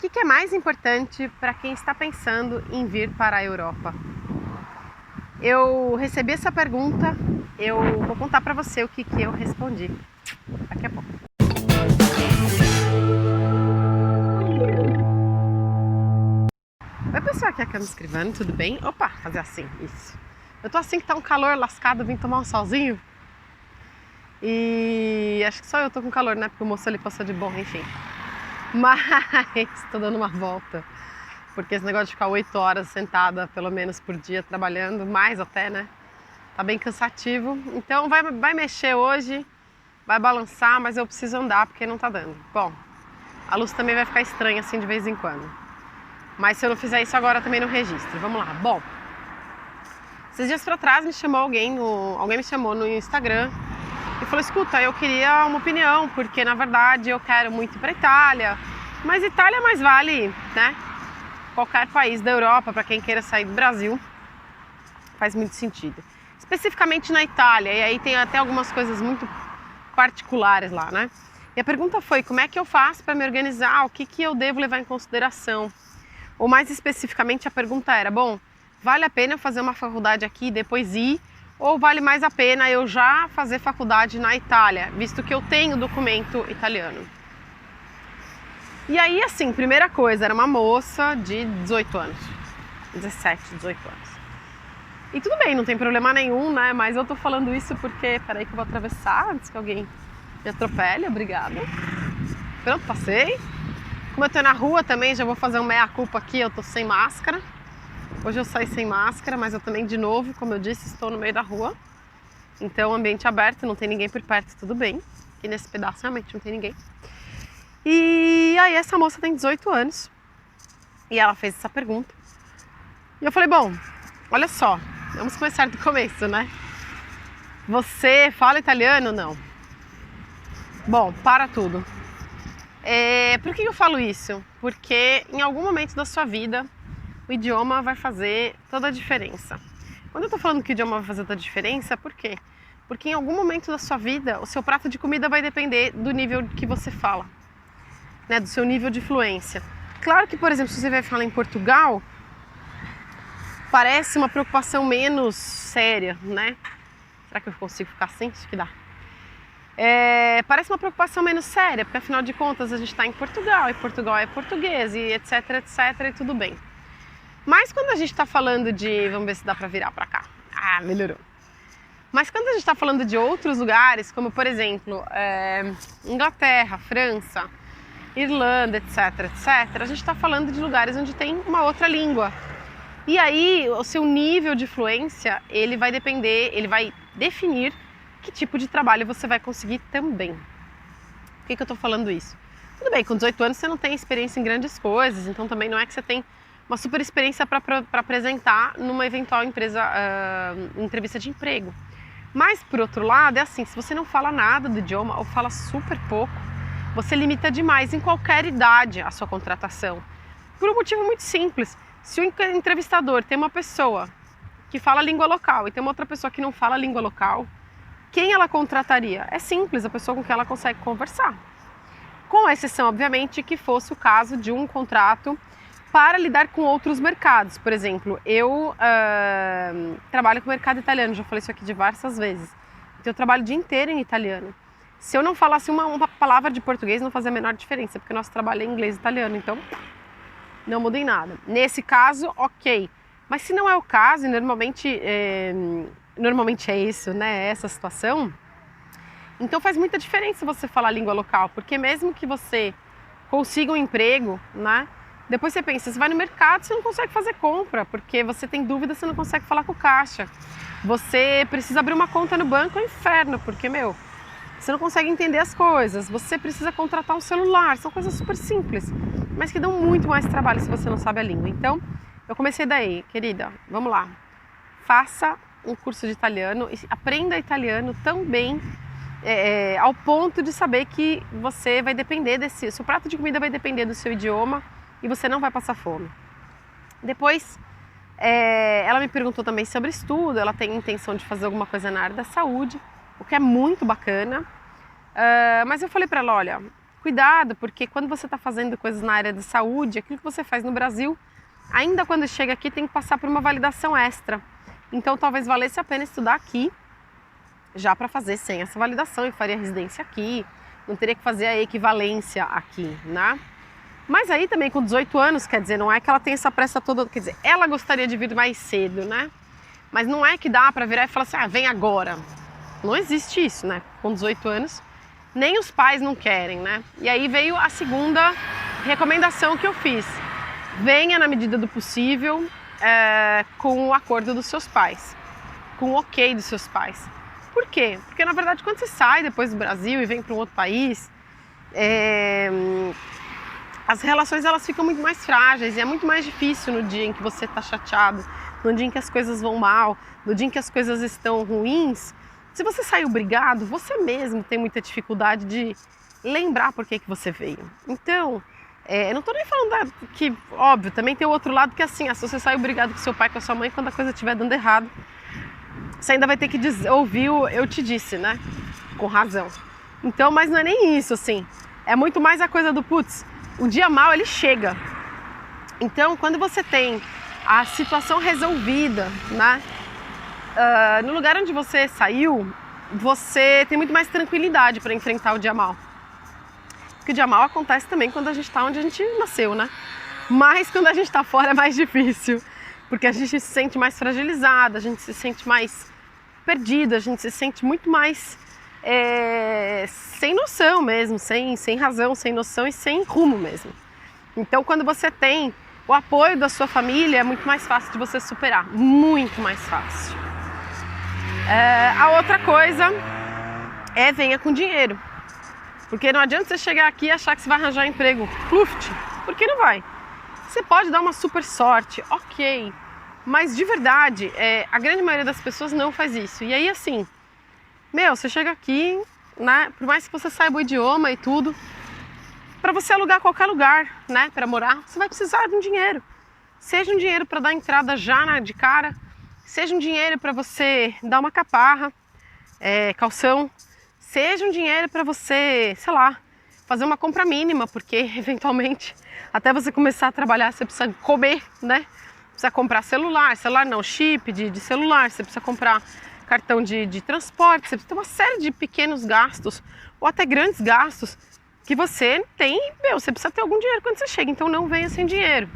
O que é mais importante para quem está pensando em vir para a Europa? Eu recebi essa pergunta, eu vou contar para você o que eu respondi daqui a pouco. Oi pessoal, aqui é a Cami escrevendo, tudo bem? Opa, fazer assim, isso. Eu tô assim que tá um calor lascado, vim tomar um solzinho. E acho que só eu tô com calor, né? Porque o moço ali passou de bom, enfim. Mas tô dando uma volta. Porque esse negócio de ficar 8 horas sentada, pelo menos por dia, trabalhando, mais até, né? Tá bem cansativo. Então vai mexer hoje, vai balançar, mas eu preciso andar porque não tá dando. Bom, a luz também vai ficar estranha assim de vez em quando. Mas se eu não fizer isso agora, também não registro. Vamos lá. Bom, esses dias pra trás alguém me chamou no Instagram e falou: escuta, eu queria uma opinião, porque na verdade eu quero muito ir pra Itália, mas Itália mais vale, né? Qualquer país da Europa, para quem queira sair do Brasil, faz muito sentido. Especificamente na Itália, e aí tem até algumas coisas muito particulares lá, né? E a pergunta foi: como é que eu faço para me organizar? O que eu devo levar em consideração? Ou mais especificamente a pergunta era: bom, vale a pena fazer uma faculdade aqui e depois ir? Ou vale mais a pena eu já fazer faculdade na Itália, visto que eu tenho documento italiano? E aí, assim, primeira coisa, era uma moça de 18 anos, 17, 18 anos. E tudo bem, não tem problema nenhum, né? Mas eu tô falando isso porque, peraí que eu vou atravessar antes que alguém me atropele, obrigada. Pronto, passei. Como eu tô na rua também, já vou fazer um meia-culpa aqui, eu tô sem máscara. Hoje eu saí sem máscara, mas eu também, de novo, como eu disse, estou no meio da rua. Então, ambiente aberto, não tem ninguém por perto, tudo bem. E nesse pedaço realmente não tem ninguém. E aí essa moça tem 18 anos e ela fez essa pergunta. E eu falei: bom, olha só, vamos começar do começo, né? Você fala italiano? Não. Bom, para tudo. Por que eu falo isso? Porque em algum momento da sua vida o idioma vai fazer toda a diferença. Quando eu tô falando que o idioma vai fazer toda a diferença, por quê? Porque em algum momento da sua vida o seu prato de comida vai depender do nível que você fala. Né, do seu nível de fluência. Claro que, por exemplo, se você vai falar em Portugal, parece uma preocupação menos séria, né? Será que eu consigo ficar assim? Acho que dá. Parece uma preocupação menos séria, porque afinal de contas a gente está em Portugal, e Portugal é português, e etc, etc, e tudo bem. Mas quando a gente está falando de... Vamos ver se dá para virar para cá. Ah, melhorou. Mas quando a gente está falando de outros lugares, como por exemplo, Inglaterra, França, Irlanda, etc, etc, a gente está falando de lugares onde tem uma outra língua. E aí o seu nível de fluência, ele vai definir que tipo de trabalho você vai conseguir também. Por que eu estou falando isso? Tudo bem, com 18 anos você não tem experiência em grandes coisas, então também não é que você tem uma super experiência para apresentar numa eventual entrevista de emprego. Mas, por outro lado, é assim, se você não fala nada do idioma ou fala super pouco, você limita demais em qualquer idade a sua contratação. Por um motivo muito simples. Se o entrevistador tem uma pessoa que fala a língua local e tem uma outra pessoa que não fala a língua local, quem ela contrataria? É simples, a pessoa com quem ela consegue conversar. Com exceção, obviamente, que fosse o caso de um contrato para lidar com outros mercados. Por exemplo, eu trabalho com o mercado italiano, já falei isso aqui diversas vezes. Então eu trabalho o dia inteiro em italiano. Se eu não falasse uma palavra de português, não fazia a menor diferença, porque nosso trabalho é inglês e italiano, então não muda em nada. Nesse caso, ok. Mas se não é o caso, e normalmente é isso, né, essa situação, então faz muita diferença você falar a língua local, porque mesmo que você consiga um emprego, né, depois você pensa, você vai no mercado, você não consegue fazer compra, porque você tem dúvida, você não consegue falar com o caixa. Você precisa abrir uma conta no banco, é um inferno, porque, você não consegue entender as coisas, você precisa contratar um celular, são coisas super simples, mas que dão muito mais trabalho se você não sabe a língua. Então, eu comecei daí, querida, vamos lá, faça um curso de italiano, aprenda italiano tão bem, ao ponto de saber que você vai depender seu prato de comida vai depender do seu idioma e você não vai passar fome. Depois, ela me perguntou também sobre estudo, ela tem intenção de fazer alguma coisa na área da saúde, o que é muito bacana, mas eu falei para ela: olha, cuidado, porque quando você está fazendo coisas na área de saúde, aquilo que você faz no Brasil, ainda quando chega aqui tem que passar por uma validação extra. Então talvez valesse a pena estudar aqui, já para fazer sem essa validação, e faria residência aqui, não teria que fazer a equivalência aqui, né? Mas aí também com 18 anos, quer dizer, não é que ela tem essa pressa toda, quer dizer, ela gostaria de vir mais cedo, né? Mas não é que dá para virar e falar assim, vem agora. Não existe isso, né? Com 18 anos, nem os pais não querem, né? E aí veio a segunda recomendação que eu fiz. Venha na medida do possível com o acordo dos seus pais, com o ok dos seus pais. Por quê? Porque na verdade quando você sai depois do Brasil e vem para um outro país, as relações elas ficam muito mais frágeis e é muito mais difícil no dia em que você está chateado, no dia em que as coisas vão mal, no dia em que as coisas estão ruins. Se você saiu brigado, você mesmo tem muita dificuldade de lembrar por que você veio. Então, eu não estou nem falando que, óbvio, também tem o outro lado que é assim, se você saiu brigado com seu pai, com a sua mãe, quando a coisa estiver dando errado, você ainda vai ter que ouvir o eu te disse, né? Com razão. Então, mas não é nem isso, assim. É muito mais a coisa do, putz, o dia mal ele chega. Então, quando você tem a situação resolvida, né? No lugar onde você saiu, você tem muito mais tranquilidade para enfrentar o dia mal. Porque o dia mal acontece também quando a gente está onde a gente nasceu, né? Mas quando a gente está fora é mais difícil. Porque a gente se sente mais fragilizada, a gente se sente mais perdida, a gente se sente muito mais sem noção mesmo, sem razão, sem noção e sem rumo mesmo. Então quando você tem o apoio da sua família é muito mais fácil de você superar, muito mais fácil. A outra coisa é venha com dinheiro, porque não adianta você chegar aqui e achar que você vai arranjar emprego, pluft, porque não vai. Você pode dar uma super sorte, ok, mas de verdade, a grande maioria das pessoas não faz isso. E aí assim, você chega aqui, né, por mais que você saiba o idioma e tudo, para você alugar qualquer lugar, né, para morar, você vai precisar de um dinheiro. Seja um dinheiro para dar entrada já de cara, seja um dinheiro para você dar uma caparra, calção, seja um dinheiro para você, sei lá, fazer uma compra mínima, porque eventualmente até você começar a trabalhar você precisa comer, né? Precisa comprar celular não, chip de celular, você precisa comprar cartão de transporte, você precisa ter uma série de pequenos gastos ou até grandes gastos que você tem, você precisa ter algum dinheiro quando você chega, então não venha sem dinheiro.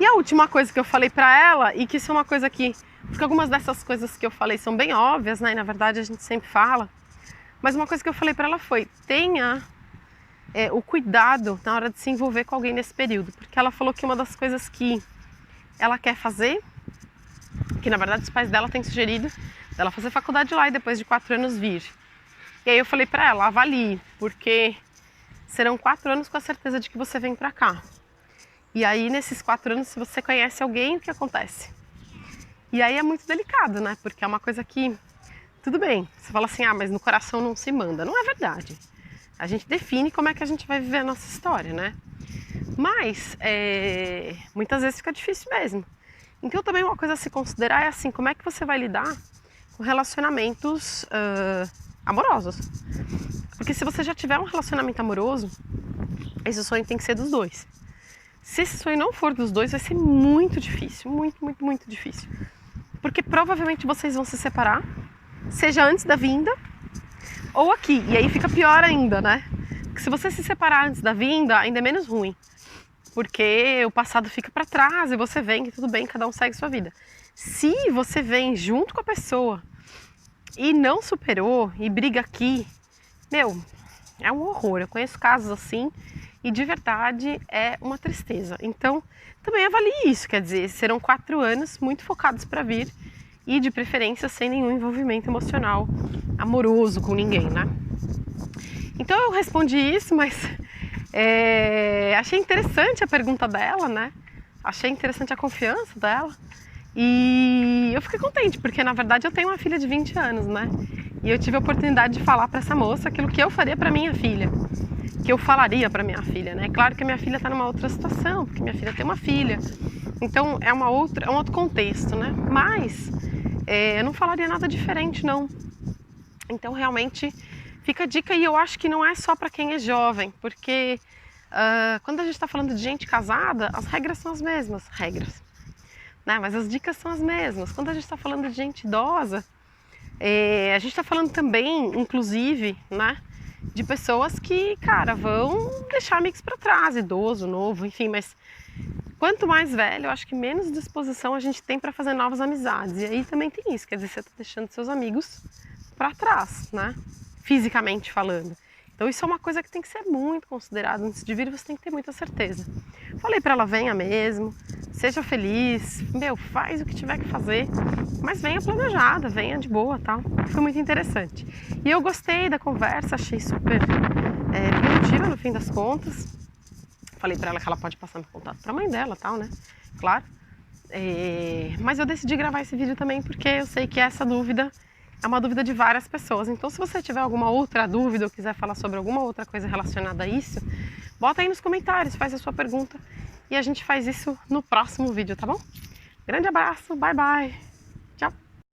E a última coisa que eu falei pra ela, e que isso é uma coisa que, porque algumas dessas coisas que eu falei são bem óbvias, né, e na verdade a gente sempre fala, mas uma coisa que eu falei pra ela foi, tenha o cuidado na hora de se envolver com alguém nesse período, porque ela falou que uma das coisas que ela quer fazer, que na verdade os pais dela têm sugerido, ela fazer faculdade lá e depois de 4 anos vir. E aí eu falei pra ela, avalie, porque serão 4 anos com a certeza de que você vem pra cá. E aí nesses 4 anos, se você conhece alguém, o que acontece? E aí é muito delicado, né? Porque é uma coisa que, tudo bem, você fala assim, mas no coração não se manda. Não é verdade. A gente define como é que a gente vai viver a nossa história, né? Mas muitas vezes fica difícil mesmo. Então também uma coisa a se considerar é assim, como é que você vai lidar com relacionamentos amorosos? Porque se você já tiver um relacionamento amoroso, esse sonho tem que ser dos dois. Se esse sonho não for dos dois, vai ser muito difícil, muito, muito, muito difícil. Porque provavelmente vocês vão se separar, seja antes da vinda ou aqui. E aí fica pior ainda, né? Porque se você se separar antes da vinda, ainda é menos ruim. Porque o passado fica para trás e você vem e tudo bem, cada um segue sua vida. Se você vem junto com a pessoa e não superou e briga aqui, é um horror. Eu conheço casos assim e de verdade é uma tristeza. Então também avalie isso, quer dizer, serão 4 anos muito focados para vir e de preferência sem nenhum envolvimento emocional, amoroso com ninguém, né? Então eu respondi isso, mas achei interessante a pergunta dela, né? Achei interessante a confiança dela e eu fiquei contente, porque na verdade eu tenho uma filha de 20 anos, né? E eu tive a oportunidade de falar para essa moça aquilo que eu faria para minha filha, que eu falaria para minha filha, né? Claro que a minha filha está numa outra situação, porque minha filha tem uma filha, então é um outro contexto, né? Mas eu não falaria nada diferente, não. Então realmente fica a dica, e eu acho que não é só para quem é jovem, porque quando a gente está falando de gente casada, as regras são as mesmas, né? Mas as dicas são as mesmas. Quando a gente está falando de gente idosa, a gente está falando também, inclusive, né, de pessoas que, cara, vão deixar amigos para trás, idoso, novo, enfim, mas quanto mais velho, eu acho que menos disposição a gente tem para fazer novas amizades. E aí também tem isso, quer dizer, você está deixando seus amigos para trás, né, fisicamente falando. Então isso é uma coisa que tem que ser muito considerada. Antes de vir, você tem que ter muita certeza. Falei para ela, venha mesmo, seja feliz, faz o que tiver que fazer, mas venha planejada, venha de boa, tal. Foi muito interessante. E eu gostei da conversa, achei super produtiva no fim das contas. Falei para ela que ela pode passar meu contato para a mãe dela, tal, né? Claro. Mas eu decidi gravar esse vídeo também porque eu sei que essa dúvida é uma dúvida de várias pessoas. Então, se você tiver alguma outra dúvida ou quiser falar sobre alguma outra coisa relacionada a isso, bota aí nos comentários, faz a sua pergunta e a gente faz isso no próximo vídeo, tá bom? Grande abraço, bye bye!